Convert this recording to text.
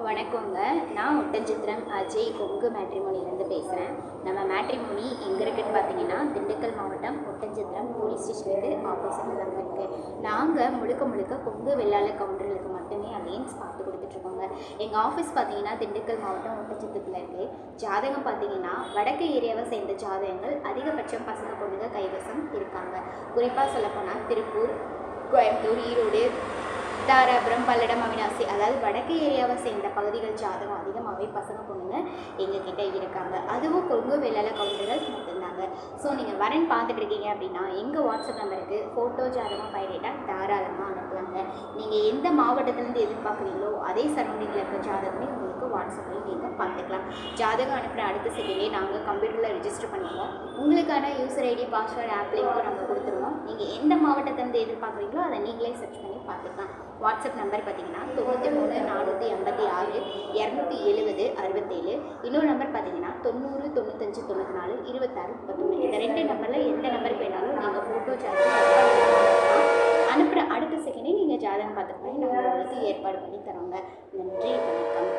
வணக்கங்க. நான் ஒட்டன்சத்திரம் அஜய் கொங்கு மேட்ரிமோனிலேருந்து பேசுகிறேன். நம்ம மேட்ரிமோனி எங்கே இருக்குதுன்னு பார்த்தீங்கன்னா, திண்டுக்கல் மாவட்டம் ஒட்டன்சத்திரம் போலீஸ் ஸ்டேஷனுக்கு ஆப்போசிட்டில் தாங்க இருக்குது. நாங்கள் முழுக்க முழுக்க கொங்கு வெள்ளாள கவுண்டர்களுக்கு மட்டுமே அலையன்ஸ் பார்த்து கொடுத்துட்ருக்கோங்க. எங்கள் ஆஃபீஸ் பார்த்தீங்கன்னா திண்டுக்கல் மாவட்டம் ஒட்டன்சத்திரத்தில் இருக்குது. ஜாதகம் பார்த்தீங்கன்னா வடக்கு ஏரியாவை சேர்ந்த ஜாதகங்கள் அதிகபட்சம் பசங்க பொண்ணுங்க கைவசம் இருக்காங்க. குறிப்பாக சொல்லப்போனால் திருப்பூர், கோயம்புத்தூர், ஈரோடு, தாராபுரம், பல்லடம், அவினாசி, அதாவது வடக்கு ஏரியாவை சேர்ந்த பகுதிகள் ஜாதகம் அதிகமாகவே பசங்க பொண்ணுங்க எங்ககிட்ட இருக்காங்க. அதுவும் கொங்கு வெள்ளாள கவுண்டர்கள் மட்டும்தாங்க. ஸோ நீங்கள் வரன் பார்த்துட்ருக்கீங்க அப்படின்னா எங்கள் வாட்ஸ்அப் நம்பருக்கு ஃபோட்டோ ஜாதகம் பைரேட்டாக தாராளமாக அனுப்பலாங்க. நீங்கள் எந்த மாவட்டத்திலேருந்து எதிர்பார்க்குறீங்களோ அதே சரௌண்டிங்கில் இருக்க ஜாதகமே உங்களுக்கு வாட்ஸ்அப்பில் நீங்கள் பார்த்துக்கலாம். ஜாதகம் அனுப்புகிற அடுத்த செகண்டே நாங்கள் கம்ப்யூட்டரில் ரிஜிஸ்டர் பண்ணிடுவோம். உங்களுக்கான யூசர் ஐடி, பாஸ்வேர்டு, ஆப் லிங்க்கும் நாங்கள் கொடுத்துருவோம். நீங்கள் எந்த மாவட்டத்திலேருந்து எதிர்பார்க்குறீங்களோ அதை நீங்களே சர்ச் பண்ணி பார்த்துக்கலாம். வாட்ஸ்அப் நம்பர் பார்த்தீங்கன்னா 93 486 270 67. இன்னொரு நம்பர் பார்த்தீங்கன்னா 90 95 94 26 31. இந்த 2 நம்பரில் எந்த நம்பருக்கு வேணாலும் நீங்கள் ஃபோட்டோ ஜாதகம் அனுப்புகிற அடுத்த செகண்டே நீங்கள் ஜாதகம் பார்த்துக்கலாம். நாங்கள் உங்களுக்கு ஏற்பாடு பண்ணி தரோங்க. நன்றி, வணக்கம்.